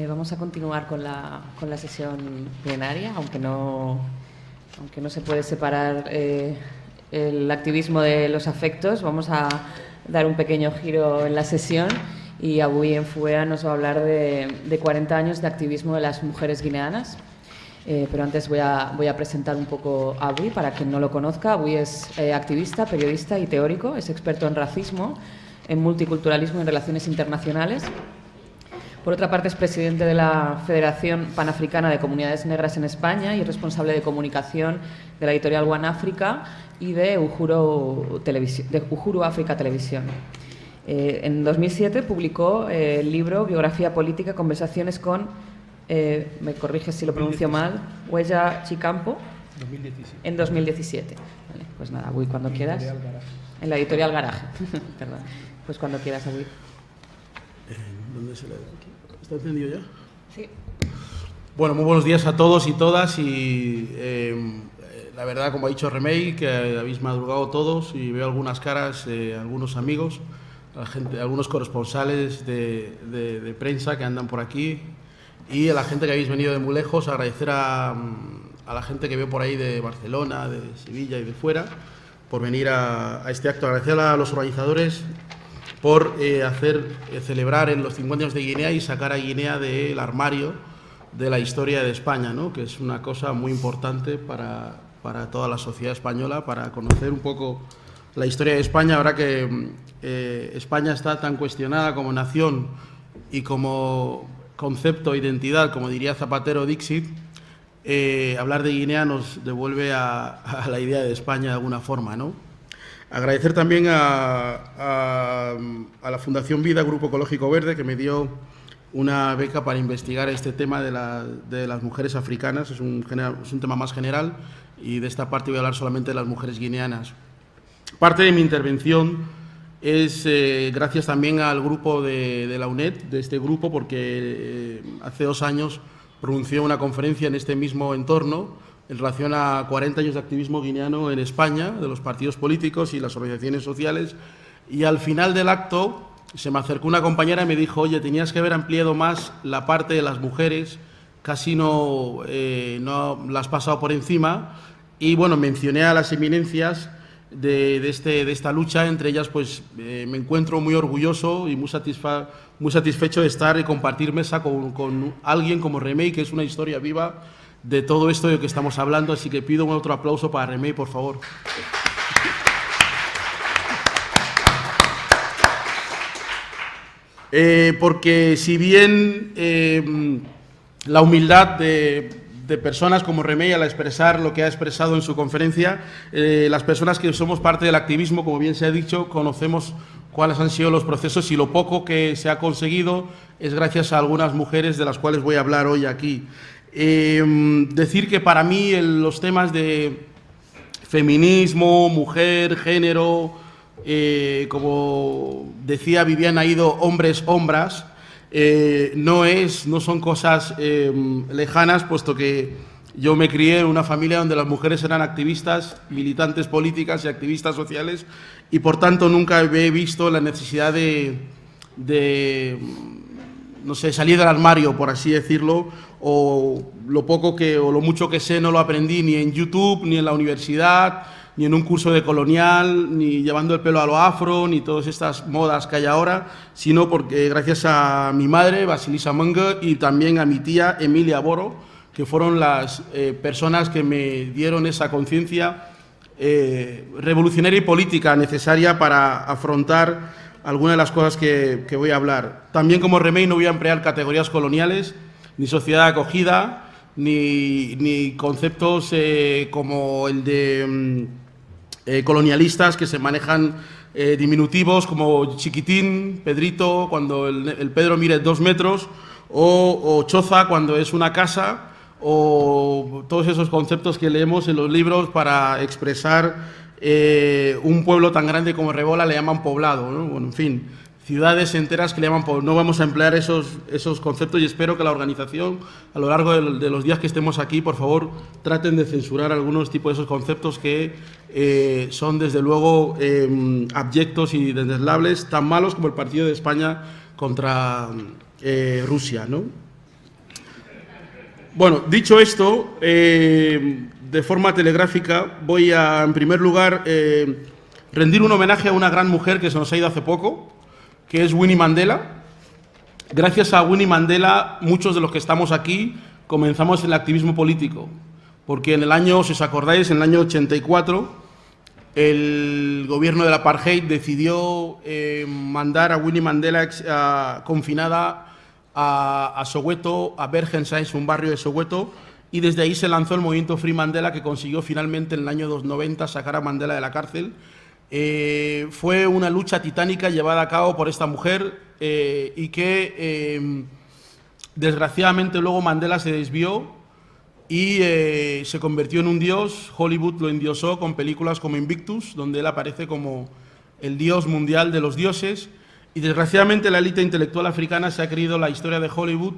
Vamos a continuar con la sesión plenaria, aunque no se puede separar el activismo de los afectos. Vamos a dar un pequeño giro en la sesión y Avui en Fuea nos va a hablar de 40 años de activismo de las mujeres guineanas. Pero antes voy a presentar un poco a Avui, para quien no lo conozca. Avui es activista, periodista y teórico, es experto en racismo, en multiculturalismo y en relaciones internacionales. Por otra parte, es presidente de la Federación Panafricana de Comunidades Negras en España y es responsable de comunicación de la editorial One Africa y de Uhuru Africa Televisión. En 2007 publicó el libro Biografía Política, Conversaciones con, me corriges si lo pronuncio mal, Huella Chicampo, 2017. En 2017. Vale, pues nada, Avui, cuando quieras. En la editorial Garaje. Perdón. Pues cuando quieras, Avui. ¿Dónde se le da? ¿Está encendido ya? Sí. Bueno, muy buenos días a todos y todas y la verdad, como ha dicho Remei, que habéis madrugado todos y veo algunas caras, algunos amigos, algunos corresponsales de prensa que andan por aquí y a la gente que habéis venido de muy lejos. Agradecer a la gente que veo por ahí de Barcelona, de Sevilla y de fuera por venir a este acto. Agradecer a los organizadores por celebrar en los 50 años de Guinea y sacar a Guinea del armario de la historia de España, ¿no? Que es una cosa muy importante para toda la sociedad española, para conocer un poco la historia de España, ahora que España está tan cuestionada como nación y como concepto, identidad, como diría Zapatero Dixit. Hablar de Guinea nos devuelve a la idea de España de alguna forma, ¿no? Agradecer también a la Fundación Vida, Grupo Ecológico Verde, que me dio una beca para investigar este tema de las mujeres africanas. Es un tema más general y de esta parte voy a hablar solamente de las mujeres guineanas. Parte de mi intervención es gracias también al grupo de la UNED, de este grupo, porque hace 2 años pronunció una conferencia en este mismo entorno en relación a 40 años de activismo guineano en España, de los partidos políticos y las organizaciones sociales, y al final del acto se me acercó una compañera y me dijo: oye, tenías que haber ampliado más la parte de las mujeres, casi no la has pasado por encima. Y bueno, mencioné a las eminencias de esta lucha. Entre ellas, pues me encuentro muy orgulloso y muy satisfecho de estar y compartir mesa con alguien como Remei, que es una historia viva de todo esto de lo que estamos hablando. Así que pido un otro aplauso para Remei, por favor. Porque si bien la humildad de personas como Remei al expresar lo que ha expresado en su conferencia, las personas que somos parte del activismo, como bien se ha dicho, conocemos cuáles han sido los procesos y lo poco que se ha conseguido es gracias a algunas mujeres de las cuales voy a hablar hoy aquí. Decir que para mí los temas de feminismo, mujer, género, como decía Viviana Ido, hombres, hombras, no son cosas lejanas, puesto que yo me crié en una familia donde las mujeres eran activistas, militantes políticas y activistas sociales, y por tanto nunca he visto la necesidad de no sé, salir del armario, por así decirlo, o lo mucho que sé no lo aprendí ni en YouTube, ni en la universidad, ni en un curso de colonial, ni llevando el pelo a lo afro, ni todas estas modas que hay ahora, sino porque gracias a mi madre, Basilisa Monge, y también a mi tía, Emilia Boro, que fueron las personas que me dieron esa conciencia revolucionaria y política necesaria para afrontar algunas de las cosas que voy a hablar. También, como Remei, no voy a emplear categorías coloniales, ni sociedad acogida, ni conceptos como el de colonialistas, que se manejan diminutivos como chiquitín, Pedrito, cuando el Pedro mide 2 metros, o choza cuando es una casa, o todos esos conceptos que leemos en los libros para expresar un pueblo tan grande como Rebola le llaman poblado, ¿no? Bueno, en fin, ciudades enteras que le llaman poblado. No vamos a emplear esos conceptos y espero que la organización, a lo largo de los días que estemos aquí, por favor, traten de censurar algunos tipos de esos conceptos que son, desde luego, abyectos y desdeñables, tan malos como el partido de España contra Rusia, ¿no? Bueno, dicho esto, de forma telegráfica, voy a, en primer lugar, rendir un homenaje a una gran mujer que se nos ha ido hace poco, que es Winnie Mandela. Gracias a Winnie Mandela, muchos de los que estamos aquí comenzamos el activismo político, porque en el año, si os acordáis, en el año 84, el gobierno del apartheid decidió mandar a Winnie Mandela confinada a Soweto, a Bergensize, un barrio de Soweto, y desde ahí se lanzó el movimiento Free Mandela, que consiguió finalmente en el año 90 sacar a Mandela de la cárcel. Fue una lucha titánica llevada a cabo por esta mujer y que desgraciadamente luego Mandela se desvió y se convirtió en un dios. Hollywood lo endiosó con películas como Invictus, donde él aparece como el dios mundial de los dioses. Y desgraciadamente la élite intelectual africana se ha creído la historia de Hollywood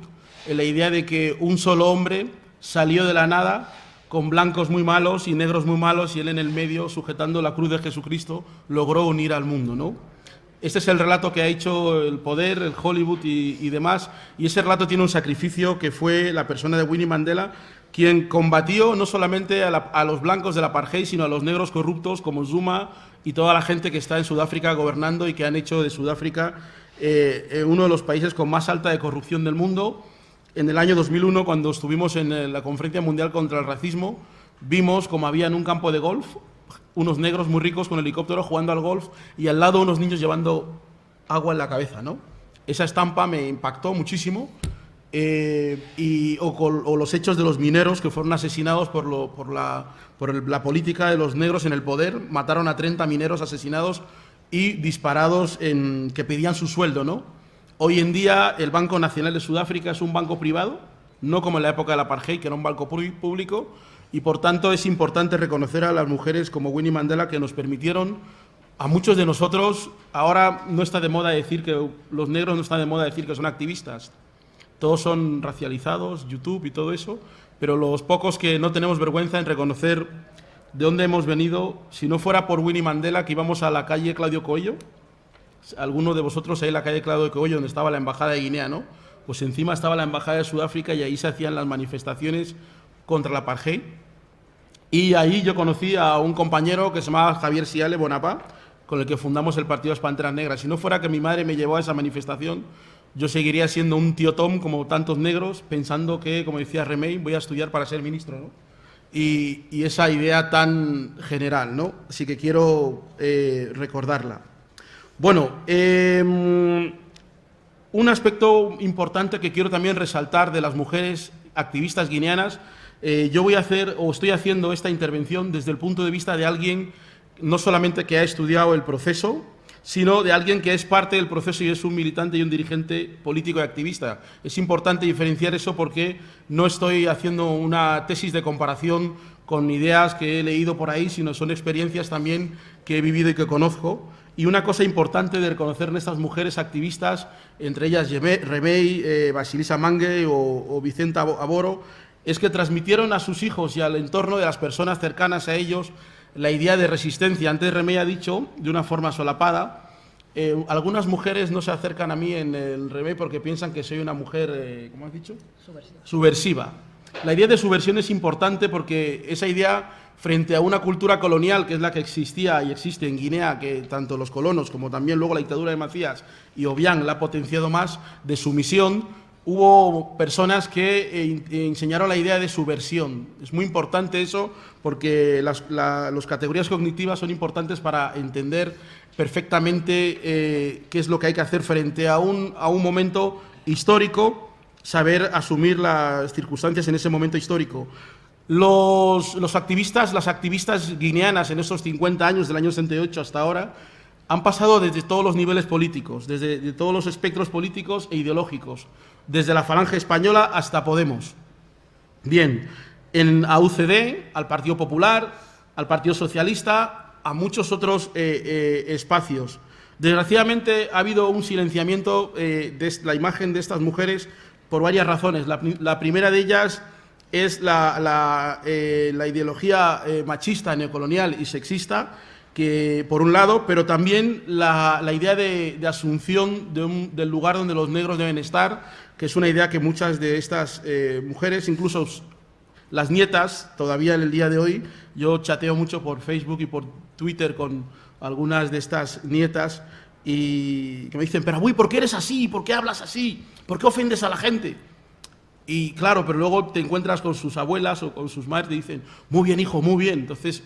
en la idea de que un solo hombre salió de la nada con blancos muy malos y negros muy malos, y él en el medio, sujetando la cruz de Jesucristo, logró unir al mundo, ¿no? Este es el relato que ha hecho el poder, el Hollywood y demás, y ese relato tiene un sacrificio que fue la persona de Winnie Mandela, quien combatió no solamente a los blancos del apartheid, sino a los negros corruptos como Zuma y toda la gente que está en Sudáfrica gobernando y que han hecho de Sudáfrica uno de los países con más alta de corrupción del mundo. En el año 2001, cuando estuvimos en la Conferencia Mundial contra el Racismo, vimos como había en un campo de golf unos negros muy ricos con helicóptero jugando al golf y al lado unos niños llevando agua en la cabeza, ¿no? Esa estampa me impactó muchísimo. O los hechos de los mineros que fueron asesinados por la política de los negros en el poder. Mataron a 30 mineros asesinados y disparados que pedían su sueldo, ¿no? Hoy en día el Banco Nacional de Sudáfrica es un banco privado, no como en la época del apartheid, que era un banco público, y por tanto es importante reconocer a las mujeres como Winnie Mandela, que nos permitieron, a muchos de nosotros, ahora no está de moda decir que los negros, no está de moda decir que son activistas. Todos son racializados, YouTube y todo eso, pero los pocos que no tenemos vergüenza en reconocer de dónde hemos venido, si no fuera por Winnie Mandela, que íbamos a la calle Claudio Coello, algunos de vosotros ahí en la calle Claudio Coello, donde estaba la embajada de Guinea, ¿no? Pues encima estaba la embajada de Sudáfrica y ahí se hacían las manifestaciones contra el apartheid. Y ahí yo conocí a un compañero que se llamaba Javier Siale Bonapá, con el que fundamos el Partido de las Panteras Negras. Si no fuera que mi madre me llevó a esa manifestación, yo seguiría siendo un tío Tom como tantos negros, pensando que, como decía Remey, voy a estudiar para ser ministro, ¿no? Y esa idea tan general, ¿no? Así que quiero recordarla. Bueno, un aspecto importante que quiero también resaltar de las mujeres activistas guineanas, yo voy a hacer, o estoy haciendo esta intervención desde el punto de vista de alguien no solamente que ha estudiado el proceso, sino de alguien que es parte del proceso y es un militante y un dirigente político y activista. Es importante diferenciar eso porque no estoy haciendo una tesis de comparación con ideas que he leído por ahí, sino son experiencias también que he vivido y que conozco. Y una cosa importante de reconocer en estas mujeres activistas, entre ellas Remey, Basilisa Mange o Vicenta Aboro, es que transmitieron a sus hijos y al entorno de las personas cercanas a ellos la idea de resistencia. Antes Remey ha dicho, de una forma solapada, algunas mujeres no se acercan a mí en el Remey porque piensan que soy una mujer, ¿cómo has dicho? Subversiva. La idea de subversión es importante porque esa idea, frente a una cultura colonial que es la que existía y existe en Guinea, que tanto los colonos como también luego la dictadura de Macías y Obiang la ha potenciado más, de sumisión, hubo personas que enseñaron la idea de subversión. Es muy importante eso porque las categorías cognitivas son importantes para entender perfectamente qué es lo que hay que hacer frente a un momento histórico, saber asumir las circunstancias en ese momento histórico. Los activistas, las activistas guineanas en estos 50 años, del año 68 hasta ahora, han pasado desde todos los niveles políticos, desde todos los espectros políticos e ideológicos, desde la Falange Española hasta Podemos. Bien, a UCD, al Partido Popular, al Partido Socialista, a muchos otros espacios. Desgraciadamente ha habido un silenciamiento de la imagen de estas mujeres por varias razones. La primera de ellas es la ideología machista, neocolonial y sexista, que por un lado, pero también la idea de asunción del lugar donde los negros deben estar, que es una idea que muchas de estas mujeres, incluso las nietas, todavía en el día de hoy, yo chateo mucho por Facebook y por Twitter con algunas de estas nietas y que me dicen, pero uy, ¿por qué eres así? ¿Por qué hablas así? ¿Por qué ofendes a la gente? Y claro, pero luego te encuentras con sus abuelas o con sus madres y te dicen, muy bien, hijo, muy bien. Entonces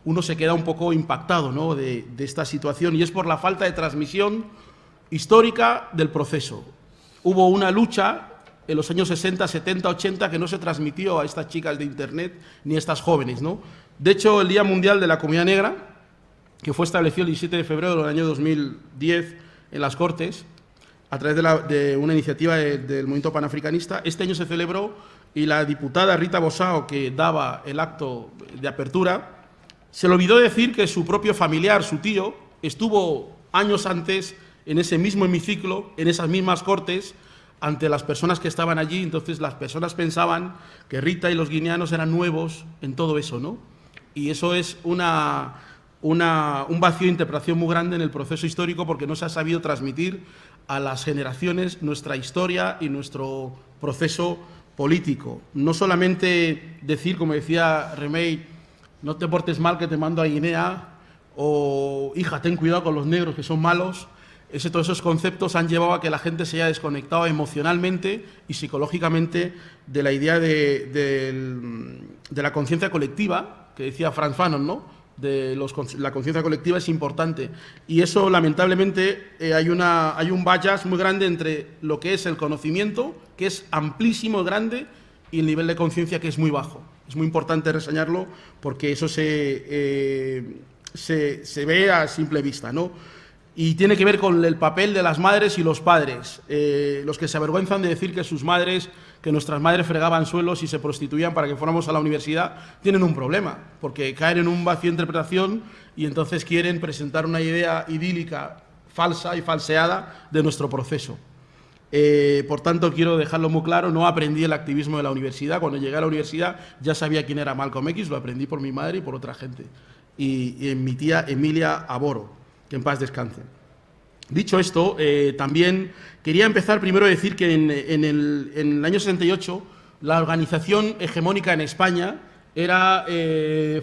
uno se queda un poco impactado, ¿no?, de esta situación, y es por la falta de transmisión histórica del proceso. Hubo una lucha en los años 60, 70, 80 que no se transmitió a estas chicas de Internet ni a estas jóvenes, ¿no? De hecho, el Día Mundial de la Comunidad Negra, que fue establecido el 17 de febrero del año 2010 en las Cortes, a través de una iniciativa del movimiento panafricanista, este año se celebró y la diputada Rita Bosao, que daba el acto de apertura, se le olvidó decir que su propio familiar, su tío, estuvo años antes en ese mismo hemiciclo, en esas mismas Cortes, ante las personas que estaban allí. Entonces las personas pensaban que Rita y los guineanos eran nuevos en todo eso, ¿no? Y eso es un vacío de interpretación muy grande en el proceso histórico, porque no se ha sabido transmitir a las generaciones nuestra historia y nuestro proceso político. No solamente decir, como decía Remey, no te portes mal que te mando a Guinea, o hija, ten cuidado con los negros que son malos. Todos esos conceptos han llevado a que la gente se haya desconectado emocionalmente y psicológicamente de la idea de la conciencia colectiva, que decía Frantz Fanon, ¿no? La conciencia colectiva es importante. Y eso, lamentablemente, hay un bias muy grande entre lo que es el conocimiento, que es amplísimo, grande, y el nivel de conciencia, que es muy bajo. Es muy importante reseñarlo porque eso se ve a simple vista, ¿no? Y tiene que ver con el papel de las madres y los padres, los que se avergüenzan de decir que sus madres, que nuestras madres fregaban suelos y se prostituían para que fuéramos a la universidad, tienen un problema, porque caen en un vacío de interpretación y entonces quieren presentar una idea idílica, falsa y falseada de nuestro proceso. Por tanto, quiero dejarlo muy claro, no aprendí el activismo de la universidad. Cuando llegué a la universidad ya sabía quién era Malcolm X, lo aprendí por mi madre y por otra gente. Y en mi tía Emilia Aboro, que en paz descanse. Dicho esto, también quería empezar primero a decir que en el año 68 la organización hegemónica en España era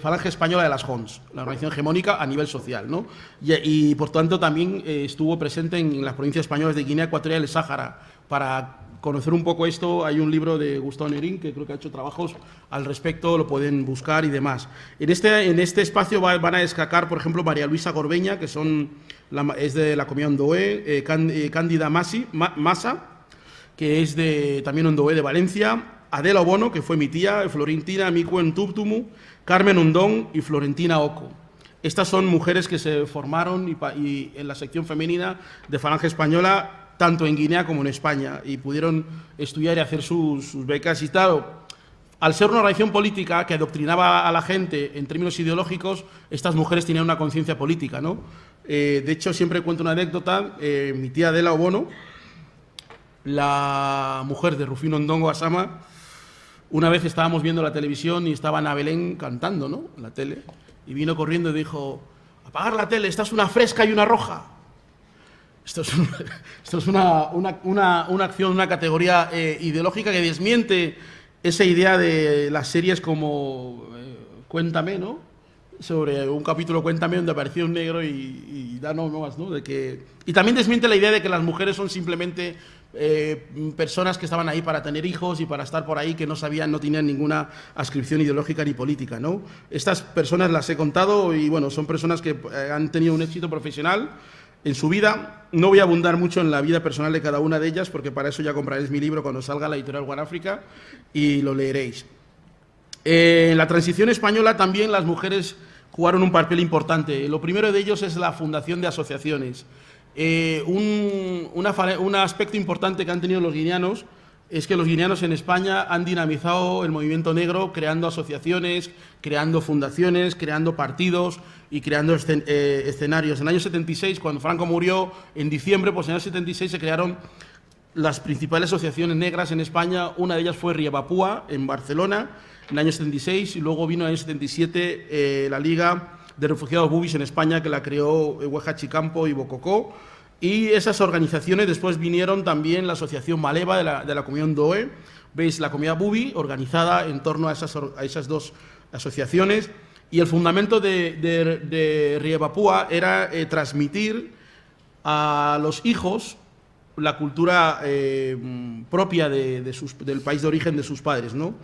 Falange Española de las Jons, la organización hegemónica a nivel social, ¿no? Y por tanto también estuvo presente en las provincias españolas de Guinea Ecuatorial y el Sáhara. Para conocer un poco esto, hay un libro de Gustavo Nerín, que creo que ha hecho trabajos al respecto, lo pueden buscar y demás. En este espacio van a destacar, por ejemplo, María Luisa Gorbeña, que es de la comunidad Ondoé, Cándida Massa, que es también Ondoé de Valencia, Adela Obono, que fue mi tía, Florentina Micuen Tuptumu, Carmen Undón y Florentina Oco. Estas son mujeres que se formaron y en la sección femenina de Falange Española, tanto en Guinea como en España, y pudieron estudiar y hacer sus becas. Y claro, al ser una organización política que adoctrinaba a la gente en términos ideológicos, estas mujeres tenían una conciencia política, ¿no? De hecho, siempre cuento una anécdota. Mi tía Adela Obono, la mujer de Rufino Ndongo Asama, una vez estábamos viendo la televisión y estaba Ana Belén cantando, ¿no?, en la tele, y vino corriendo y dijo: apagar la tele, esta es una fresca y una roja. Esto es una acción, una categoría ideológica que desmiente esa idea de las series como Cuéntame, ¿no?, sobre un capítulo Cuéntame donde apareció un negro y da normas, ¿no?, y también desmiente la idea de que las mujeres son simplemente personas que estaban ahí para tener hijos y para estar por ahí, que no tenían ninguna adscripción ideológica ni política, ¿no? Estas personas las he contado y bueno, son personas que han tenido un éxito profesional en su vida. No voy a abundar mucho en la vida personal de cada una de ellas, porque para eso ya compraréis mi libro cuando salga, la editorial One Africa, y lo leeréis. En la transición española también las mujeres jugaron un papel importante. Lo primero de ellos es la fundación de asociaciones. Un aspecto importante que han tenido los guineanos es que los guineanos en España han dinamizado el movimiento negro creando asociaciones, creando fundaciones, creando partidos y creando escenarios. En el año 76, cuando Franco murió en diciembre, pues en el año 76 se crearon las principales asociaciones negras en España. Una de ellas fue Riebapúa, en Barcelona, en el año 76, y luego vino en el año 77 la Liga de Refugiados Bubis en España, que la creó Hueja Chicampo y Bococó, Y esas organizaciones después vinieron también la Asociación Maleva de la Comunidad Ndoe, veis la Comunidad Bubi organizada en torno a esas dos asociaciones, y el fundamento de Riebapúa era transmitir a los hijos la cultura propia del país de origen de sus padres, ¿no?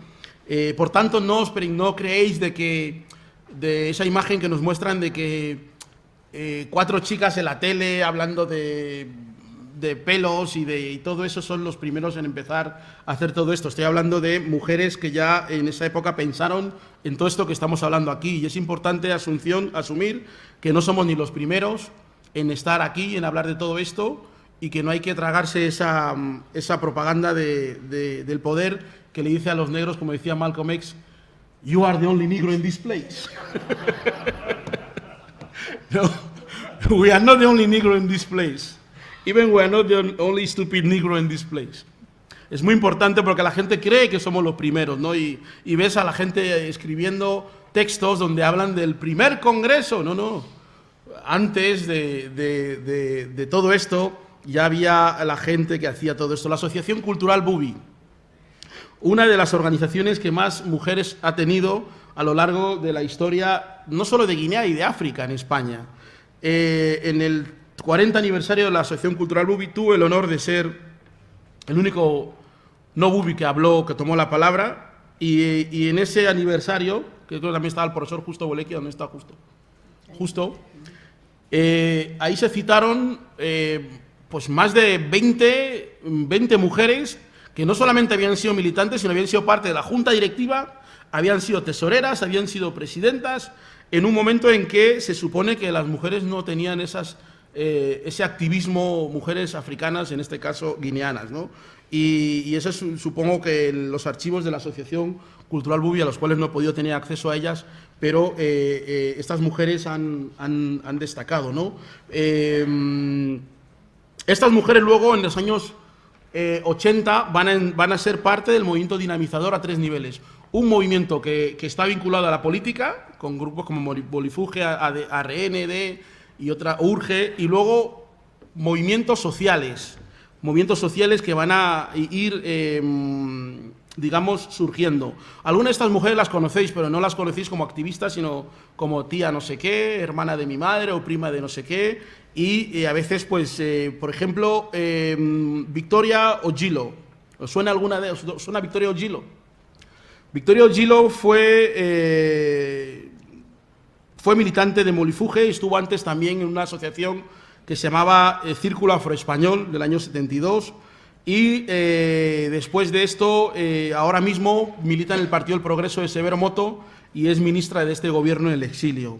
Por tanto, no creéis de esa imagen que nos muestran de que 4 chicas en la tele hablando de pelos y todo eso son los primeros en empezar a hacer todo esto. Estoy hablando de mujeres que ya en esa época pensaron en todo esto que estamos hablando aquí, y es importante, asumir que no somos ni los primeros en estar aquí, en hablar de todo esto, y que no hay que tragarse esa propaganda del poder que le dice a los negros, como decía Malcolm X, "You are the only negro in this place". No, we are not the only negro in this place. Even we are not the only stupid negro in this place. Es muy importante porque la gente cree que somos los primeros, ¿no? Y ves a la gente escribiendo textos donde hablan del primer congreso. No. Antes de todo esto ya había la gente que hacía todo esto. La Asociación Cultural Bubi, una de las organizaciones que más mujeres ha tenido a lo largo de la historia, no solo de Guinea y de África, en España. En el 40 aniversario de la Asociación Cultural Bubi tuve el honor de ser el único no bubi que habló, que tomó la palabra, y en ese aniversario, que creo que también estaba el profesor Justo Bolequia, ¿dónde está Justo? Ahí se citaron pues más de 20 mujeres que no solamente habían sido militantes, sino habían sido parte de la junta directiva, habían sido tesoreras, habían sido presidentas, en un momento en que se supone que las mujeres no tenían ese activismo, mujeres africanas, en este caso guineanas, ¿no? Y eso es, supongo que los archivos de la Asociación Cultural Bubi, a los cuales no he podido tener acceso a ellas, pero estas mujeres han destacado, ¿no? Estas mujeres luego, en los años 80, van a ser parte del movimiento dinamizador a 3 niveles. Un movimiento que está vinculado a la política, con grupos como Bolifuge, ARND y otra, URGE, y luego movimientos sociales que van a ir, digamos, surgiendo. Algunas de estas mujeres las conocéis, pero no las conocéis como activistas, sino como tía no sé qué, hermana de mi madre o prima de no sé qué, y a veces, pues, por ejemplo, Victoria Ojilo. ¿Os suena alguna de ellos? ¿Suena Victoria Ojilo? Victoria Ojilo fue militante de Molifuge y estuvo antes también en una asociación que se llamaba Círculo Afroespañol del año 72, y después de esto ahora mismo milita en el Partido del Progreso de Severo Moto y es ministra de este gobierno en el exilio.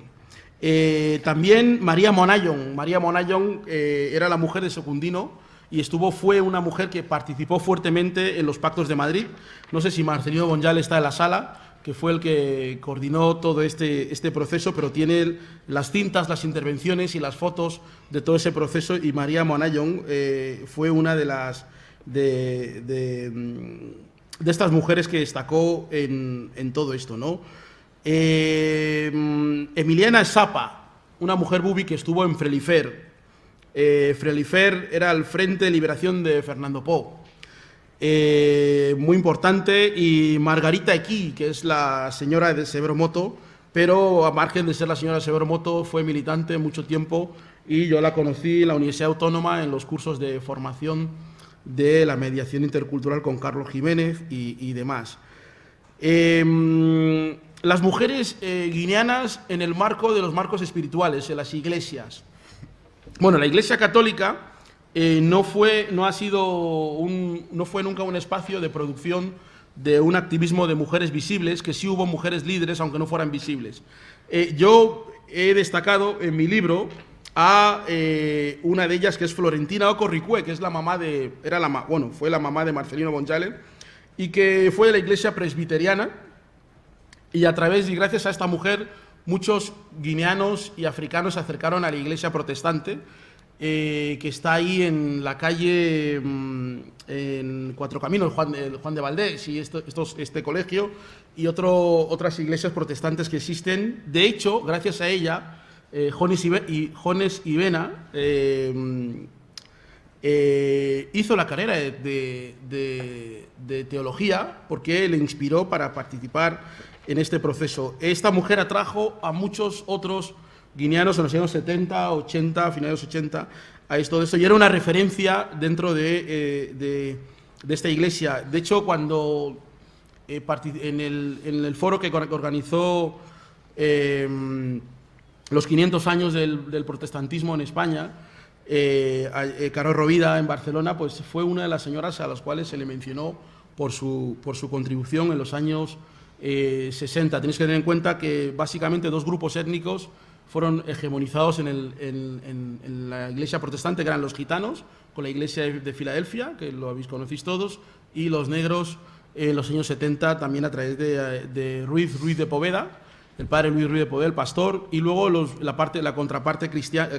También María Monallón era la mujer de Secundino y fue una mujer que participó fuertemente en los pactos de Madrid. No sé si Marcelino Bonjal está en la sala, que fue el que coordinó todo este proceso, pero tiene las cintas, las intervenciones y las fotos de todo ese proceso, y María Monallón fue una de estas mujeres que destacó en todo esto, ¿no? Emiliana Sapa, una mujer bubi que estuvo en Frelifer. Frelifer era el Frente de Liberación de Fernando Poo. Muy importante, y Margarita Equí, que es la señora de Severo Moto, pero a margen de ser la señora de Severo Moto fue militante mucho tiempo, y yo la conocí en la Universidad Autónoma en los cursos de formación de la mediación intercultural con Carlos Jiménez y demás. Las mujeres guineanas en el marco de los marcos espirituales, en las iglesias. Bueno, la Iglesia Católica no fue nunca un espacio de producción de un activismo de mujeres visibles, que sí hubo mujeres líderes, aunque no fueran visibles. Yo he destacado en mi libro a una de ellas, que es Florentina Ocorricue, que es la mamá fue la mamá de Marcelino Bonjale, y que fue de la Iglesia presbiteriana, y gracias a esta mujer, muchos guineanos y africanos se acercaron a la Iglesia protestante, que está ahí en la calle, en Cuatro Caminos, Juan de Valdés, y este colegio, y otras iglesias protestantes que existen. De hecho, gracias a ella, Jones y Vena hizo la carrera de teología porque le inspiró para participar en este proceso. Esta mujer atrajo a muchos otros guineanos en los años 70, 80, finales de los 80, a esto de esto, y era una referencia dentro de esta iglesia. De hecho, cuando en el foro que organizó los 500 años del protestantismo en España, Carol Rovira en Barcelona, pues fue una de las señoras a las cuales se le mencionó por su contribución en los años 60. Tenéis que tener en cuenta que básicamente dos grupos étnicos fueron hegemonizados en la iglesia protestante, que eran los gitanos, con la iglesia de Filadelfia, que conocéis todos, y los negros en los años 70 también a través de Ruiz de Poveda, el padre Luis Ruiz de Poveda, el pastor, y luego la contraparte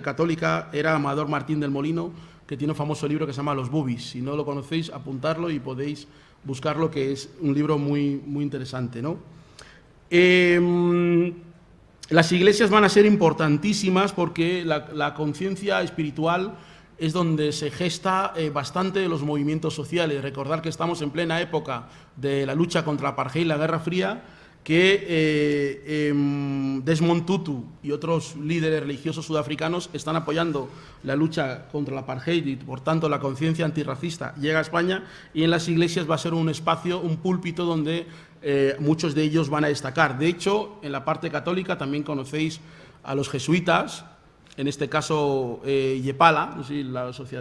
católica era Amador Martín del Molino, que tiene un famoso libro que se llama Los Bubis. Si no lo conocéis, apuntarlo y podéis buscarlo, que es un libro muy, muy interesante, ¿no? Las iglesias van a ser importantísimas porque la conciencia espiritual es donde se gesta bastante de los movimientos sociales. Recordar que estamos en plena época de la lucha contra la apartheid y la Guerra Fría, que Desmond Tutu y otros líderes religiosos sudafricanos están apoyando la lucha contra la apartheid y, por tanto, la conciencia antirracista llega a España, y en las iglesias va a ser un espacio, un púlpito donde muchos de ellos van a destacar. De hecho, en la parte católica también conocéis a los jesuitas, en este caso Yepala, no sé si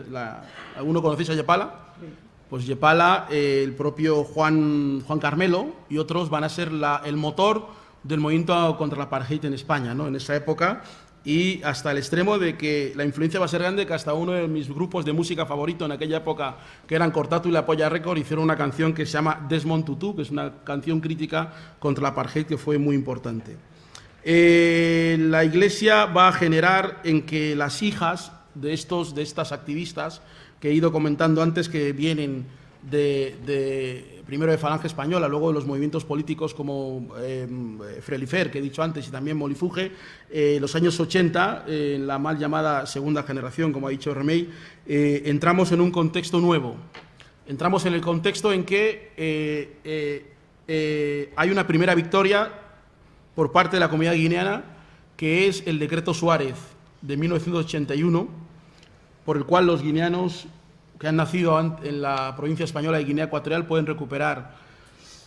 ¿alguno conocéis a Yepala? Sí. Pues Yepala, el propio Juan Carmelo y otros van a ser el motor del movimiento contra la apartheid en España, ¿no? En esa época, y hasta el extremo de que la influencia va a ser grande, que hasta uno de mis grupos de música favorito en aquella época, que eran Cortatu y la Polla Record, hicieron una canción que se llama Desmond Tutu, que es una canción crítica contra la apartheid que fue muy importante. La Iglesia va a generar en que las hijas de estas activistas que he ido comentando antes, que vienen primero de Falange Española, luego de los movimientos políticos como Frelifer, que he dicho antes, y también Molifuge, los años 80, en la mal llamada segunda generación, como ha dicho Remey, entramos en un contexto nuevo. Entramos en el contexto en que hay una primera victoria por parte de la comunidad guineana, que es el Decreto Suárez de 1981, por el cual los guineanos que han nacido en la provincia española de Guinea Ecuatorial pueden recuperar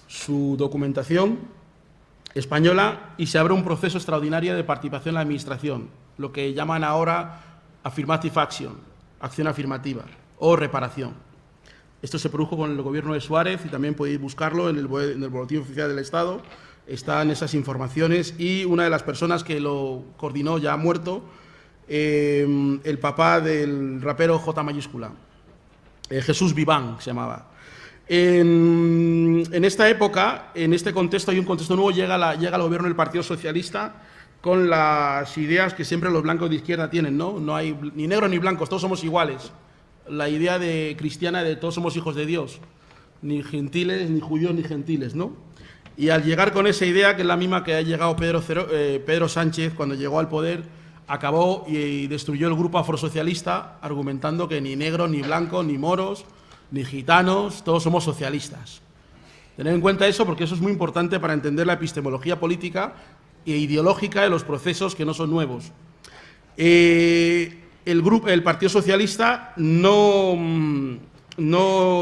su documentación española, y se abre un proceso extraordinario de participación en la administración, lo que llaman ahora affirmative action, acción afirmativa o reparación. Esto se produjo con el gobierno de Suárez, y también podéis buscarlo en el Boletín Oficial del Estado, están esas informaciones, y una de las personas que lo coordinó ya ha muerto, el papá del rapero J mayúscula, Jesús Viván se llamaba. En esta época, en este contexto, hay un contexto nuevo, llega al gobierno del Partido Socialista con las ideas que siempre los blancos de izquierda tienen, ¿no? No hay ni negros ni blancos, todos somos iguales. La idea cristiana de todos somos hijos de Dios, ni gentiles, ni judíos, ni gentiles, ¿no? Y al llegar con esa idea, que es la misma que ha llegado Pedro Sánchez cuando llegó al poder, acabó y destruyó el grupo afrosocialista, argumentando que ni negros, ni blancos, ni moros, ni gitanos, todos somos socialistas. Tened en cuenta eso, porque eso es muy importante para entender la epistemología política e ideológica de los procesos que no son nuevos. El Partido Socialista no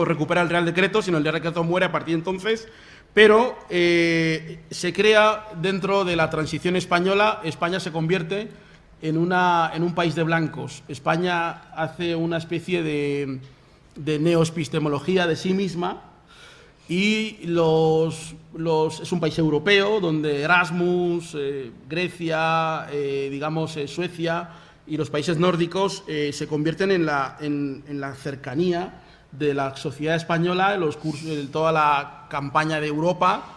recupera el Real Decreto, sino el Real Decreto muere a partir de entonces, pero se crea dentro de la transición española. España se convierte en un país de blancos. España hace una especie de neoepistemología de sí misma, y es un país europeo donde Erasmus, Grecia, Suecia y los países nórdicos se convierten en la cercanía de la sociedad española, en toda la campaña de Europa,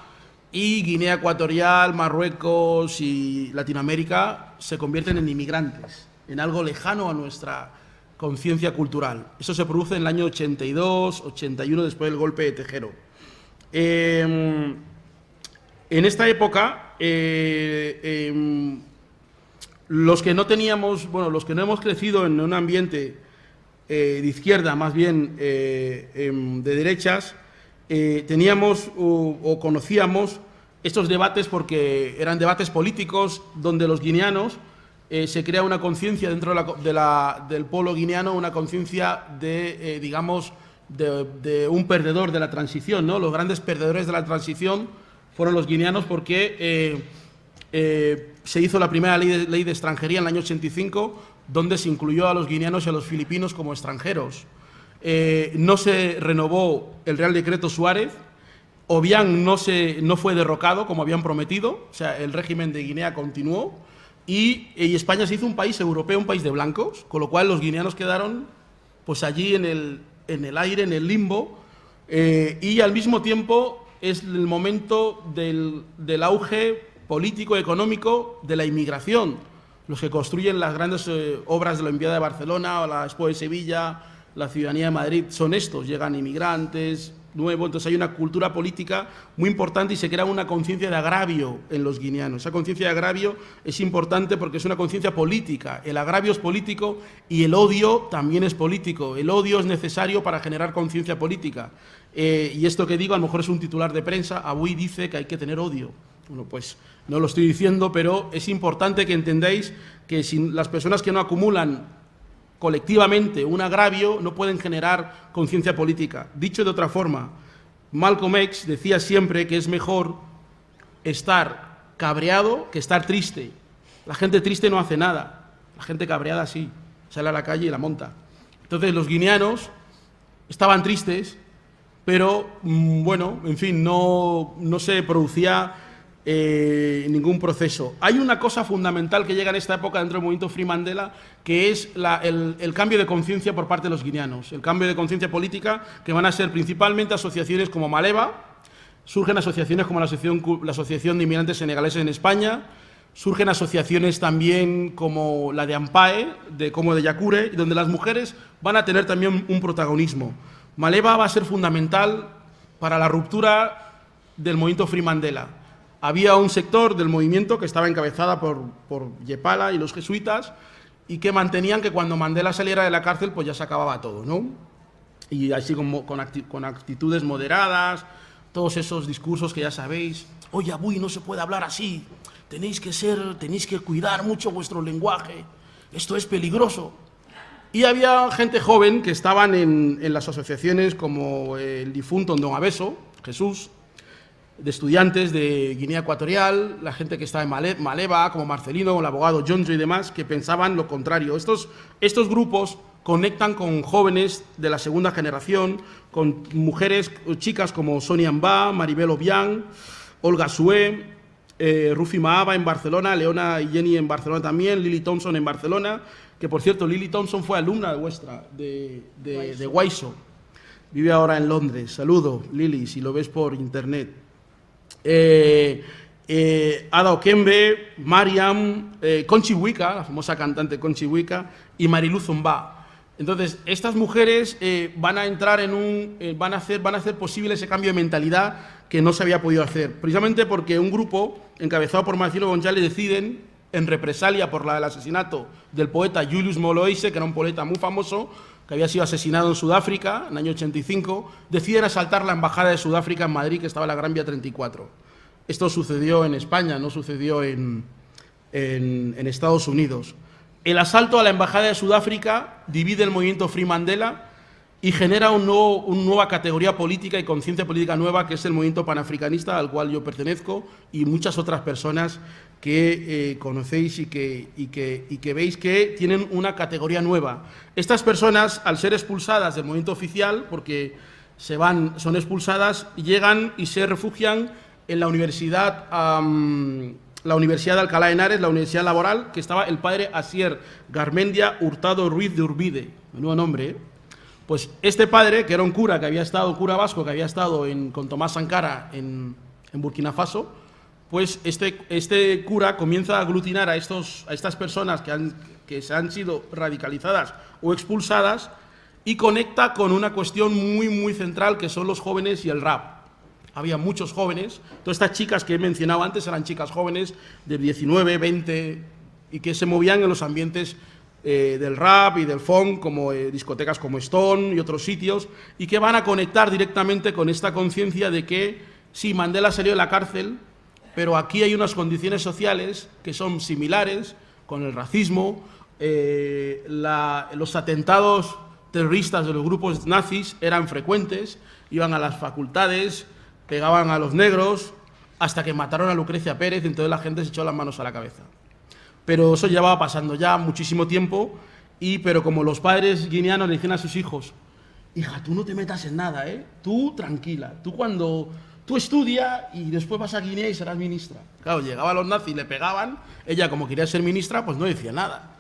y Guinea Ecuatorial, Marruecos y Latinoamérica se convierten en inmigrantes, en algo lejano a nuestra conciencia cultural. Eso se produce en el año 82, 81, después del golpe de Tejero. En esta época, los que no hemos crecido en un ambiente de izquierda, más bien de derechas, teníamos o conocíamos estos debates porque eran debates políticos donde los guineanos se crea una conciencia dentro del pueblo guineano, una conciencia de, digamos, de un perdedor de la transición, ¿no? Los grandes perdedores de la transición fueron los guineanos porque se hizo la primera ley de extranjería en el año 85, donde se incluyó a los guineanos y a los filipinos como extranjeros. No se renovó el Real Decreto Suárez. Obiang no fue derrocado como habían prometido, o sea, el régimen de Guinea continuó y España se hizo un país europeo, un país de blancos, con lo cual los guineanos quedaron pues allí en el aire, en el limbo, y al mismo tiempo es el momento del auge político, económico de la inmigración. Los que construyen las grandes obras de la Olimpiada de Barcelona o la Expo de Sevilla, la Ciudadanía de Madrid, son estos, llegan inmigrantes nuevos, entonces hay una cultura política muy importante y se crea una conciencia de agravio en los guineanos. Esa conciencia de agravio es importante porque es una conciencia política, el agravio es político y el odio también es político, el odio es necesario para generar conciencia política. Y esto que digo a lo mejor es un titular de prensa, Avui dice que hay que tener odio. Bueno, pues no lo estoy diciendo, pero es importante que entendáis que si las personas que no acumulan colectivamente un agravio no pueden generar conciencia política. Dicho de otra forma, Malcolm X decía siempre que es mejor estar cabreado que estar triste. La gente triste no hace nada, la gente cabreada sí, sale a la calle y la monta. Entonces los guineanos estaban tristes, pero bueno, en fin, no se producía ningún proceso. Hay una cosa fundamental que llega en esta época dentro del movimiento Free Mandela, que es el cambio de conciencia por parte de los guineanos, el cambio de conciencia política, que van a ser principalmente asociaciones como Maleva, surgen asociaciones como la Asociación de Inmigrantes Senegaleses en España, surgen asociaciones también como la de AMPAE, como de Yakure, donde las mujeres van a tener también un protagonismo. Maleva va a ser fundamental para la ruptura del movimiento Free Mandela. Había un sector del movimiento que estaba encabezada por Yepala y los jesuitas y que mantenían que cuando Mandela saliera de la cárcel pues ya se acababa todo, ¿no? Y así con actitudes moderadas, todos esos discursos que ya sabéis, oye, Avui, no se puede hablar así, tenéis que cuidar mucho vuestro lenguaje, esto es peligroso. Y había gente joven que estaban en las asociaciones como el difunto Don Abeso, Jesús, de estudiantes de Guinea Ecuatorial, la gente que está en Maleva, como Marcelino, el abogado Jonjo y demás, que pensaban lo contrario. Estos grupos conectan con jóvenes de la segunda generación, con mujeres, chicas como Sonia Mba, Maribel Obiang, Olga Sué, Rufi Maaba en Barcelona, Leona y Jenny en Barcelona también, Lily Thompson en Barcelona, que por cierto, Lily Thompson fue alumna vuestra de Waiso. Vive ahora en Londres. Saludo, Lily, si lo ves por internet. Ada Okembe, Mariam, Conchi Wika, la famosa cantante Conchi Wika, y Marilu Zumba. Entonces, estas mujeres van a entrar van a hacer posible ese cambio de mentalidad que no se había podido hacer, precisamente porque un grupo encabezado por Marcelo González deciden, en represalia por el asesinato del poeta Julius Moloise, que era un poeta muy famoso, que había sido asesinado en Sudáfrica en el año 85, deciden asaltar la embajada de Sudáfrica en Madrid, que estaba en la Gran Vía 34. Esto sucedió en España, no sucedió en Estados Unidos. El asalto a la embajada de Sudáfrica divide el movimiento Free Mandela y genera una nueva categoría política y conciencia política nueva, que es el movimiento panafricanista al cual yo pertenezco y muchas otras personas que conocéis y que veis que tienen una categoría nueva. Estas personas, al ser expulsadas del movimiento oficial, porque son expulsadas, llegan y se refugian en la Universidad de Alcalá de Henares, la Universidad Laboral, que estaba el padre Asier Garmendia Hurtado Ruiz de Urbide, menudo nombre, ¿eh? Pues este padre, que era un cura, cura vasco, que había estado con Tomás Sankara en Burkina Faso, pues este cura comienza a aglutinar a estas personas que se han sido radicalizadas o expulsadas y conecta con una cuestión muy, muy central, que son los jóvenes y el rap. Había muchos jóvenes, todas estas chicas que he mencionado antes eran chicas jóvenes de 19, 20 y que se movían en los ambientes del rap y del funk, como discotecas como Stone y otros sitios, y que van a conectar directamente con esta conciencia de que sí, Mandela salió de la cárcel, pero aquí hay unas condiciones sociales que son similares, con el racismo, los atentados terroristas de los grupos nazis eran frecuentes, iban a las facultades, pegaban a los negros, hasta que mataron a Lucrecia Pérez, entonces la gente se echó las manos a la cabeza. Pero eso llevaba pasando ya muchísimo tiempo, pero como los padres guineanos le dicen a sus hijos, hija, tú no te metas en nada, tú tranquila, tú estudia y después vas a Guinea y serás ministra. Claro, llegaban los nazis, le pegaban, ella como quería ser ministra, pues no decía nada.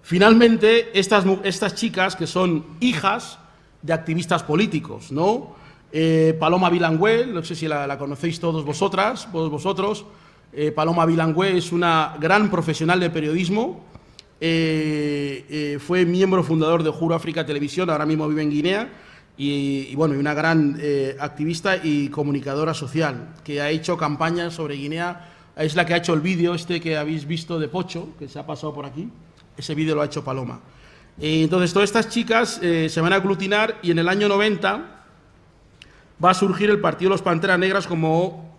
Finalmente, estas chicas, que son hijas de activistas políticos, ¿no? Paloma Bilangüe, no sé si la conocéis todos vosotros, Paloma Bilangüe es una gran profesional de periodismo, fue miembro fundador de Juro África Televisión, ahora mismo vive en Guinea, y una gran activista y comunicadora social, que ha hecho campañas sobre Guinea, es la que ha hecho el vídeo que habéis visto de Pocho, que se ha pasado por aquí, ese vídeo lo ha hecho Paloma. Entonces, todas estas chicas se van a aglutinar y en el año 90 va a surgir el Partido de los Panteras Negras como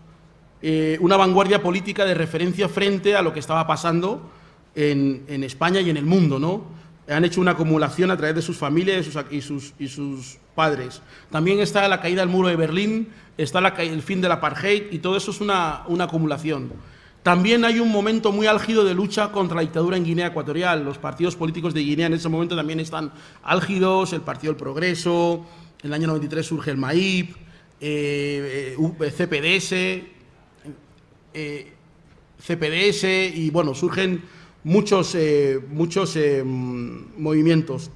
una vanguardia política de referencia frente a lo que estaba pasando en España y en el mundo, ¿no? Han hecho una acumulación a través de sus familias y sus padres. También está la caída del muro de Berlín, está el fin del apartheid y todo eso es una acumulación. También hay un momento muy álgido de lucha contra la dictadura en Guinea Ecuatorial. Los partidos políticos de Guinea en ese momento también están álgidos, el Partido del Progreso, en el año 93 surge el MAIP, CPDS y bueno, surgen muchos movimientos.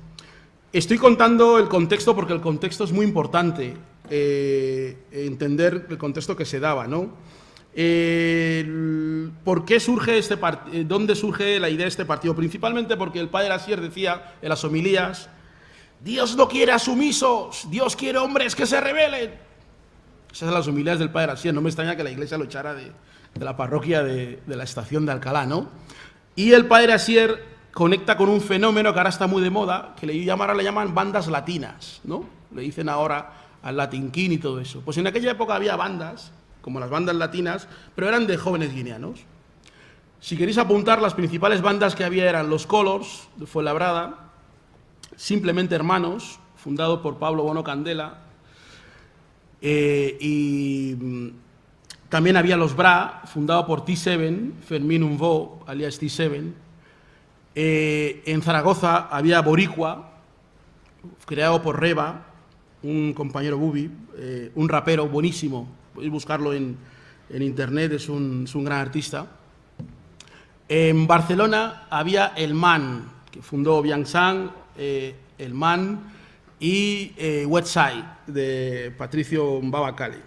Estoy contando el contexto porque el contexto es muy importante, entender el contexto que se daba, ¿no? ¿Por qué surge este partido? ¿Dónde surge la idea de este partido? Principalmente porque el padre Asier decía en las homilías: Dios no quiere a sumisos, Dios quiere hombres que se rebelen. Esas son las homilías del padre Asier. No me extraña que la iglesia lo echara de la parroquia de la estación de Alcalá, ¿no? Y el padre Asier conecta con un fenómeno que ahora está muy de moda, que le llaman bandas latinas, ¿no? Le dicen ahora al Latin King y todo eso. Pues en aquella época había bandas, como las bandas latinas, pero eran de jóvenes guineanos. Si queréis apuntar, las principales bandas que había eran Los Colors, de Fuenlabrada, Simplemente Hermanos, fundado por Pablo Bono Candela, y también había Los Bra, fundado por T7, Fermín Umbo, alias T7. En Zaragoza había Boricua, creado por Reba, un compañero Bubi, un rapero buenísimo, podéis buscarlo en internet, es un gran artista. En Barcelona había El Man, que fundó Bian Sang, El Man, y Westside, de Patricio Mbabacali.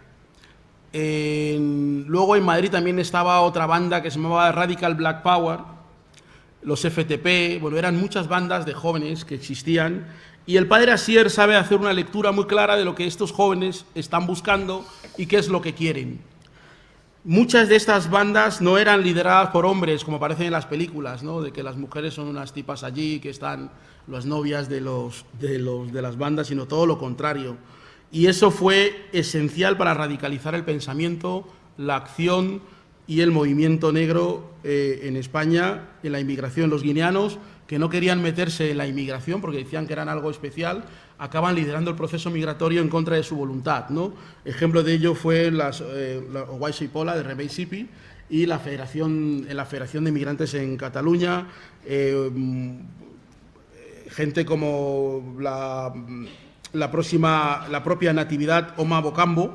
Luego en Madrid también estaba otra banda que se llamaba Radical Black Power, los FTP, bueno, eran muchas bandas de jóvenes que existían, y el padre Asier sabe hacer una lectura muy clara de lo que estos jóvenes están buscando y qué es lo que quieren. Muchas de estas bandas no eran lideradas por hombres, como aparecen en las películas, ¿no? De que las mujeres son unas tipas allí, que están las novias de las bandas, sino todo lo contrario. Y eso fue esencial para radicalizar el pensamiento, la acción y el movimiento negro en España, en la inmigración. Los guineanos, que no querían meterse en la inmigración porque decían que eran algo especial, acaban liderando el proceso migratorio en contra de su voluntad, ¿no? Ejemplo de ello fue la Guaysipola de Remei Sipi y la Federación de Migrantes en Cataluña, gente como la propia Natividad Oma Bocambo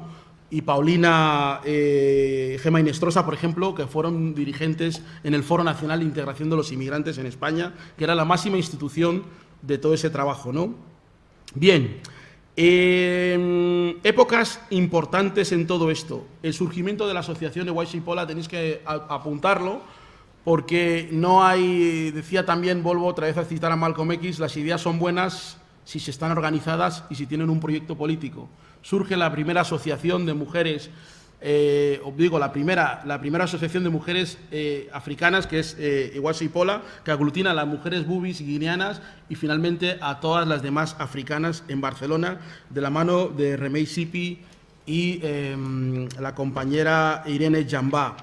y Paulina Gema Inestrosa, por ejemplo, que fueron dirigentes en el Foro Nacional de Integración de los Inmigrantes en España, que era la máxima institución de todo ese trabajo, ¿no? Bien, épocas importantes en todo esto. El surgimiento de la asociación de Guaysipola tenéis que apuntarlo, porque no hay, decía también, vuelvo otra vez a citar a Malcolm X, las ideas son buenas si se están organizadas y si tienen un proyecto político. Surge la primera asociación de mujeres os digo, la primera asociación de mujeres africanas, que es Ewaso Pola, que aglutina a las mujeres bubis y guineanas y finalmente a todas las demás africanas en Barcelona, de la mano de Remei Sipi y la compañera Irene Jambá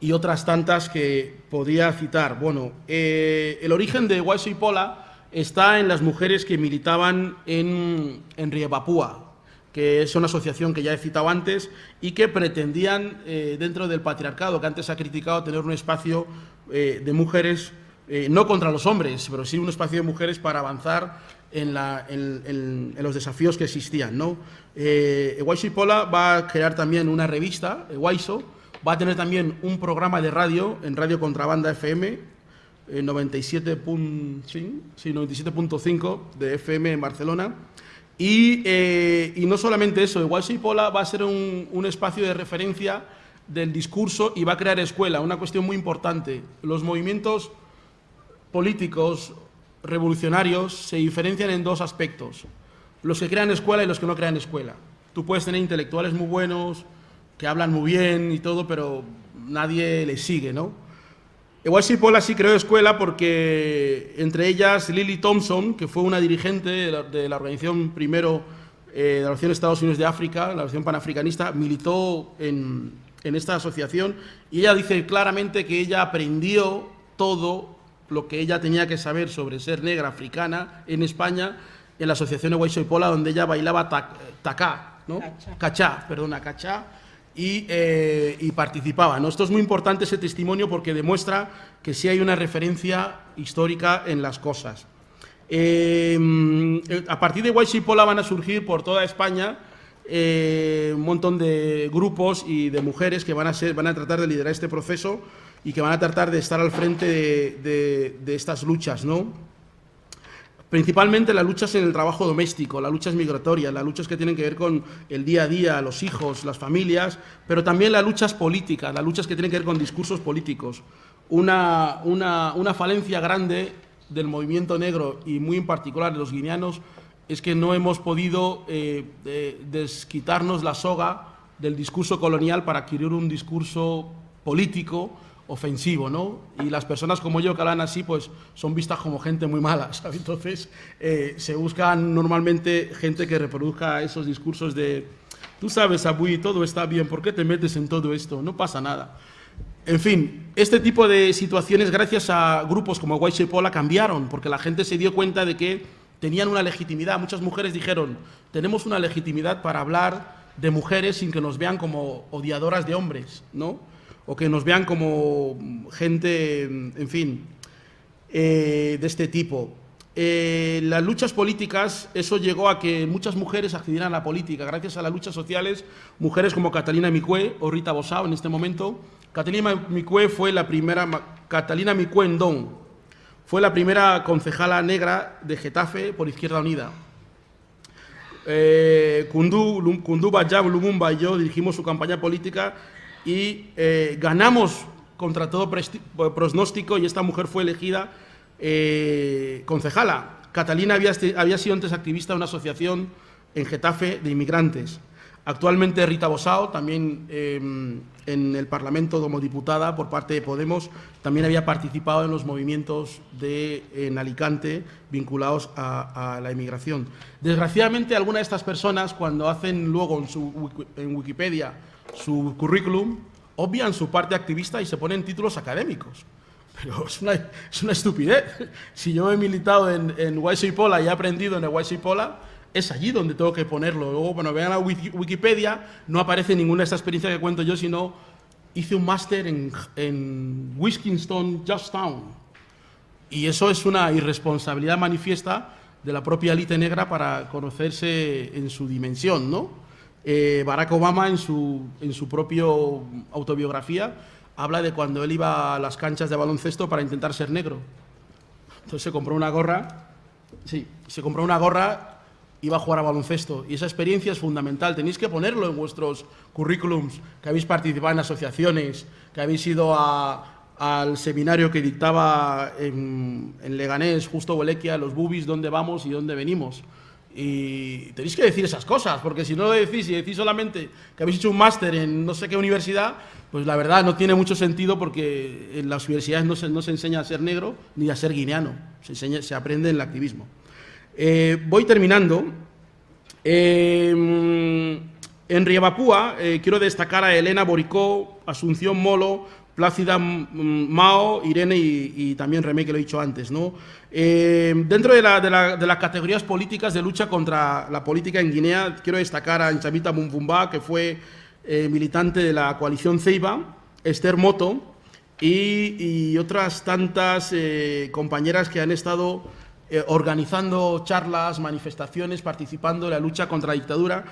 y otras tantas que podría citar. Bueno, el origen de Ewaso Pola está en las mujeres que militaban en Riepapúa, que es una asociación que ya he citado antes y que pretendían, dentro del patriarcado, que antes ha criticado, tener un espacio de mujeres, no contra los hombres, pero sí un espacio de mujeres para avanzar en los desafíos que existían, ¿no? Ewaso Pola va a crear también una revista, Ewaso, va a tener también un programa de radio, en Radio Contrabanda FM, 97.5 de FM en Barcelona. Y no solamente eso, Ewaso Pola va a ser un espacio de referencia del discurso y va a crear escuela, una cuestión muy importante. Los movimientos políticos revolucionarios se diferencian en dos aspectos: los que crean escuela y los que no crean escuela. Tú puedes tener intelectuales muy buenos, que hablan muy bien y todo, pero nadie les sigue, ¿no? Ewaso Pola sí creó escuela porque, entre ellas, Lily Thompson, que fue una dirigente de la organización primero de la Organización de Estados Unidos de África, la Organización Panafricanista, militó en esta asociación y ella dice claramente que ella aprendió todo lo que ella tenía que saber sobre ser negra africana en España en la asociación Ewaso Pola, donde ella bailaba tacá, ¿no? Cachá, y participaba, ¿no? Esto es muy importante, ese testimonio, porque demuestra que sí hay una referencia histórica en las cosas. A partir de Ewaso Pola van a surgir por toda España un montón de grupos y de mujeres que van a tratar de liderar este proceso y que van a tratar de estar al frente de estas luchas, ¿no? Principalmente las luchas en el trabajo doméstico, las luchas migratorias, las luchas que tienen que ver con el día a día, los hijos, las familias, pero también las luchas políticas, las luchas que tienen que ver con discursos políticos. Una falencia grande del movimiento negro y muy en particular de los guineanos es que no hemos podido desquitarnos la soga del discurso colonial para adquirir un discurso político ofensivo, ¿no? Y las personas como yo que hablan así, pues son vistas como gente muy mala, ¿sabes? Entonces se buscan normalmente gente que reproduzca esos discursos de tú sabes, Abuy, todo está bien, ¿por qué te metes en todo esto? No pasa nada. En fin, este tipo de situaciones, gracias a grupos como Ewaso Pola, cambiaron, porque la gente se dio cuenta de que tenían una legitimidad. Muchas mujeres dijeron, tenemos una legitimidad para hablar de mujeres sin que nos vean como odiadoras de hombres, ¿no? O que nos vean como gente, en fin, de este tipo. Las luchas políticas, eso llegó a que muchas mujeres accedieran a la política. Gracias a las luchas sociales, mujeres como Catalina Micue o Rita Bosao en este momento. Catalina Micue fue la primera, Catalina Micue Ndong, fue la primera concejala negra de Getafe por Izquierda Unida. Kundu Bajab Lumumba y yo dirigimos su campaña política y ganamos contra todo pronóstico y esta mujer fue elegida concejala. Catalina había sido antes activista de una asociación en Getafe de inmigrantes. Actualmente Rita Bosao, también en el Parlamento como diputada por parte de Podemos, también había participado en los movimientos en Alicante vinculados a la inmigración. Desgraciadamente, algunas de estas personas, cuando hacen luego en Wikipedia su currículum, obvian su parte activista y se ponen títulos académicos. Pero es una estupidez. Si yo he militado en Ewaso Pola y he aprendido en Ewaso Pola, es allí donde tengo que ponerlo. Luego, bueno, vean a Wikipedia, no aparece ninguna de estas experiencias que cuento yo, sino hice un máster en Wilkinston, Georgetown. Y eso es una irresponsabilidad manifiesta de la propia élite negra para conocerse en su dimensión, ¿no? Barack Obama, en su propia autobiografía, habla de cuando él iba a las canchas de baloncesto para intentar ser negro. Entonces se compró una gorra, iba a jugar a baloncesto, y esa experiencia es fundamental. Tenéis que ponerlo en vuestros currículums, que habéis participado en asociaciones, que habéis ido al seminario que dictaba en Leganés, Justo Bolequia, los bubis, dónde vamos y dónde venimos. Y tenéis que decir esas cosas, porque si no lo decís y decís solamente que habéis hecho un máster en no sé qué universidad, pues la verdad no tiene mucho sentido, porque en las universidades no se enseña a ser negro ni a ser guineano, se aprende en el activismo. Voy terminando. En Riabapúa quiero destacar a Elena Boricó, Asunción Molo, Plácida Mao, Irene y también Remé, que lo he dicho antes, ¿no? Dentro de las categorías políticas de lucha contra la política en Guinea, quiero destacar a Nchamita Mumbumba, que fue militante de la coalición Ceiba, Esther Moto y otras tantas compañeras que han estado organizando charlas, manifestaciones, participando en la lucha contra la dictadura,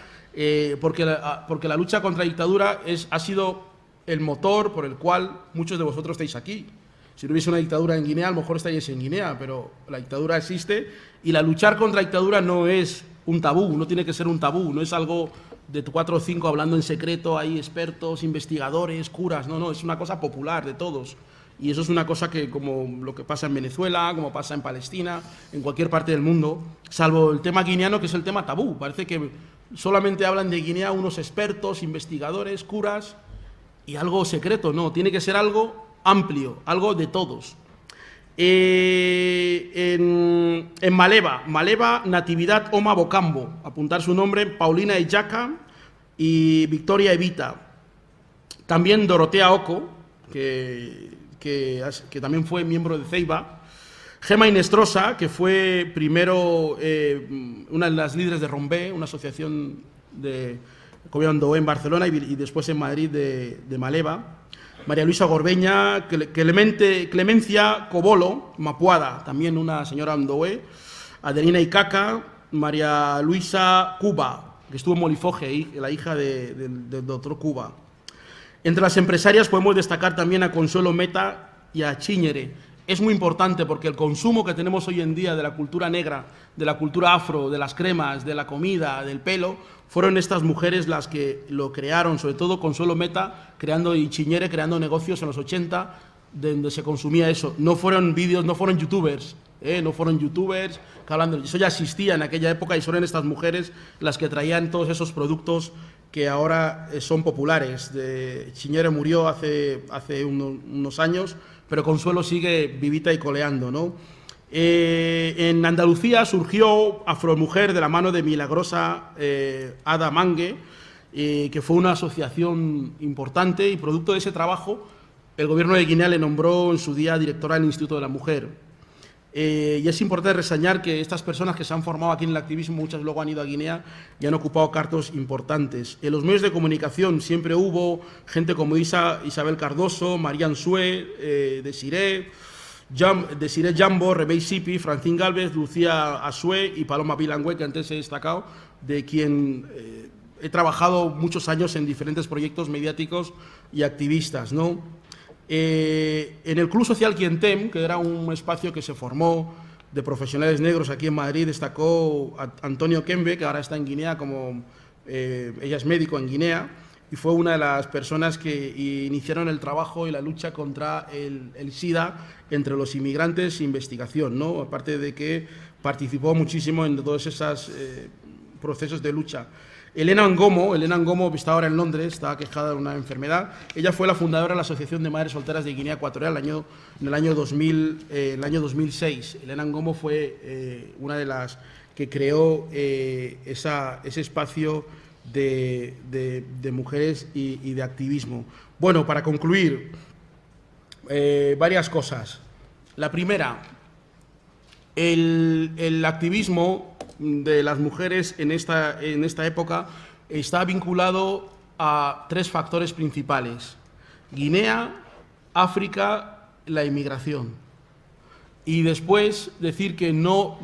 porque la lucha contra la dictadura ha sido el motor por el cual muchos de vosotros estáis aquí. Si no hubiese una dictadura en Guinea, a lo mejor estaríais en Guinea, pero la dictadura existe y la luchar contra la dictadura no es un tabú, no tiene que ser un tabú, no es algo de 4 o 5 hablando en secreto, hay expertos, investigadores, curas, no, es una cosa popular de todos. Y eso es una cosa que, como lo que pasa en Venezuela, como pasa en Palestina, en cualquier parte del mundo, salvo el tema guineano, que es el tema tabú. Parece que solamente hablan de Guinea unos expertos, investigadores, curas y algo secreto. No, tiene que ser algo amplio, algo de todos. En Maleva, Natividad Oma Bocambo, apuntar su nombre, Paulina Eyaca y Victoria Evita. También Dorotea Oco, que también fue miembro de Ceiba. Gema Inestrosa, que fue primero una de las líderes de Rombé, una asociación de Cobiando en Barcelona y después en Madrid de Maleva. María Luisa Gorbeña, Clemencia Cobolo, Mapuada, también una señora Andoé. Adelina Icaca, María Luisa Cuba, que estuvo en Molifoge, la hija del doctor Cuba. Entre las empresarias podemos destacar también a Consuelo Meta y a Chiñere. Es muy importante porque el consumo que tenemos hoy en día de la cultura negra, de la cultura afro, de las cremas, de la comida, del pelo, fueron estas mujeres las que lo crearon, sobre todo Consuelo Meta y Chiñere creando negocios en los 80 donde se consumía eso. No fueron vídeos, no fueron youtubers, que hablando, eso ya existía en aquella época y son estas mujeres las que traían todos esos productos que ahora son populares. Chiñere murió hace unos años, pero Consuelo sigue vivita y coleando, ¿no? En Andalucía surgió Afromujer de la mano de Milagrosa Ada Mangue, que fue una asociación importante, y producto de ese trabajo el gobierno de Guinea le nombró en su día directora del Instituto de la Mujer. Y es importante reseñar que estas personas que se han formado aquí en el activismo, muchas luego han ido a Guinea y han ocupado cargos importantes. En los medios de comunicación siempre hubo gente como Isabel Cardoso, Marian Sue, Desiree Jambo, Rebey Sipi, Francín Gálvez, Lucía Asue y Paloma Bilangüe, que antes he destacado, de quien he trabajado muchos años en diferentes proyectos mediáticos y activistas, ¿no? En el Club Social Quientem, que era un espacio que se formó de profesionales negros aquí en Madrid, destacó a Antonio Kembe, que ahora está en Guinea, ella es médico en Guinea, y fue una de las personas que iniciaron el trabajo y la lucha contra el SIDA entre los inmigrantes e investigación, ¿no? Aparte de que participó muchísimo en todos esos procesos de lucha. Elena Ngomo está ahora en Londres, está quejada de una enfermedad. Ella fue la fundadora de la Asociación de Madres Solteras de Guinea Ecuatorial en el año 2006. Elena Ngomo fue una de las que creó ese espacio de mujeres y de activismo. Bueno, para concluir, varias cosas. La primera, el activismo de las mujeres en esta época está vinculado a 3 factores principales: Guinea, África, la inmigración. Y después decir que no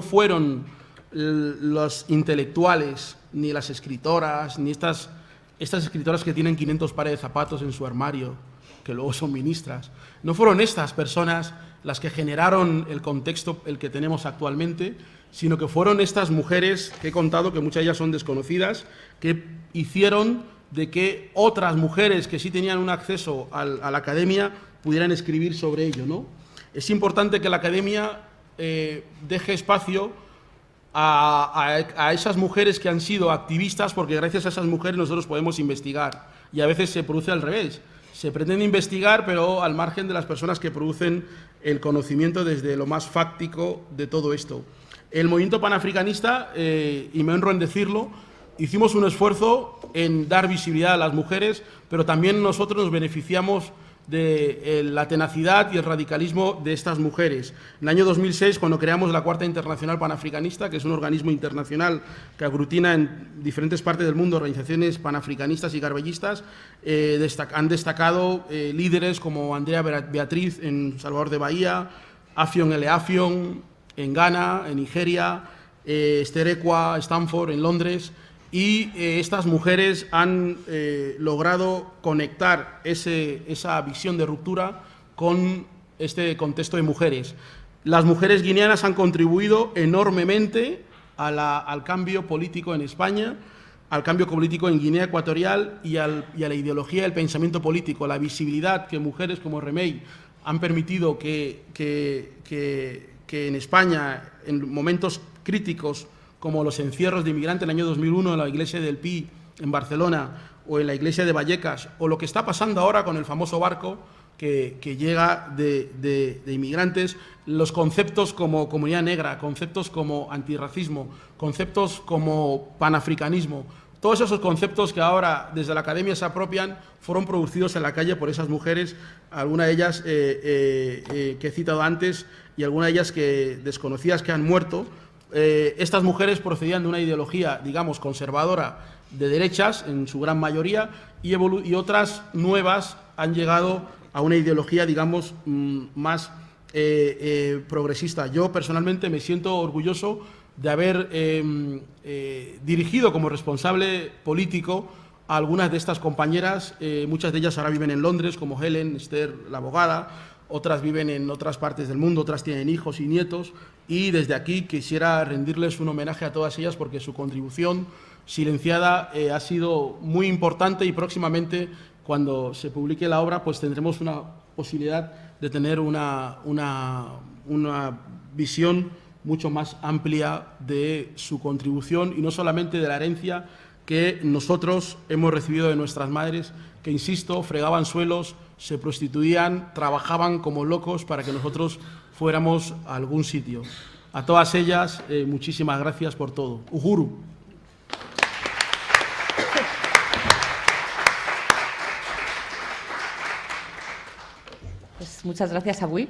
fueron los intelectuales, ni las escritoras, ni estas escritoras que tienen 500 pares de zapatos en su armario, que luego son ministras, no fueron estas personas las que generaron el contexto el que tenemos actualmente, sino que fueron estas mujeres que he contado, que muchas de ellas son desconocidas, que hicieron de que otras mujeres que sí tenían un acceso a la academia pudieran escribir sobre ello, ¿no? Es importante que la academia deje espacio a esas mujeres que han sido activistas, porque gracias a esas mujeres nosotros podemos investigar. Y a veces se produce al revés. Se pretende investigar, pero al margen de las personas que producen el conocimiento desde lo más fáctico de todo esto. El movimiento panafricanista, y me honro en decirlo, hicimos un esfuerzo en dar visibilidad a las mujeres, pero también nosotros nos beneficiamos de la tenacidad y el radicalismo de estas mujeres. En el año 2006, cuando creamos la Cuarta Internacional Panafricanista, que es un organismo internacional que aglutina en diferentes partes del mundo organizaciones panafricanistas y garbellistas, han destacado líderes como Andrea Beatriz en Salvador de Bahía, Afion L. Afion en Ghana, en Nigeria, Esther Ekwa, Stanford, en Londres. Y estas mujeres han logrado conectar esa visión de ruptura con este contexto de mujeres. Las mujeres guineanas han contribuido enormemente al cambio político en España, al cambio político en Guinea Ecuatorial y a la ideología del pensamiento político. La visibilidad que mujeres como Remey han permitido que en España, en momentos críticos, como los encierros de inmigrantes en el año 2001 en la iglesia del Pi en Barcelona o en la iglesia de Vallecas, o lo que está pasando ahora con el famoso barco que llega de inmigrantes, los conceptos como comunidad negra, conceptos como antirracismo, conceptos como panafricanismo, todos esos conceptos que ahora desde la academia se apropian fueron producidos en la calle por esas mujeres, algunas de ellas que he citado antes y algunas de ellas desconocidas que han muerto. Estas mujeres procedían de una ideología, digamos, conservadora de derechas, en su gran mayoría, y otras nuevas han llegado a una ideología, digamos, más progresista. Yo, personalmente, me siento orgulloso de haber dirigido como responsable político a algunas de estas compañeras. Muchas de ellas ahora viven en Londres, como Helen, Esther, la abogada. Otras viven en otras partes del mundo, otras tienen hijos y nietos, y desde aquí quisiera rendirles un homenaje a todas ellas porque su contribución silenciada ha sido muy importante, y próximamente, cuando se publique la obra, pues tendremos una posibilidad de tener una visión mucho más amplia de su contribución, y no solamente de la herencia que nosotros hemos recibido de nuestras madres, que, insisto, fregaban suelos, se prostituían, trabajaban como locos para que nosotros fuéramos a algún sitio. A todas ellas, muchísimas gracias por todo. Uhuru. Pues muchas gracias, Agüí.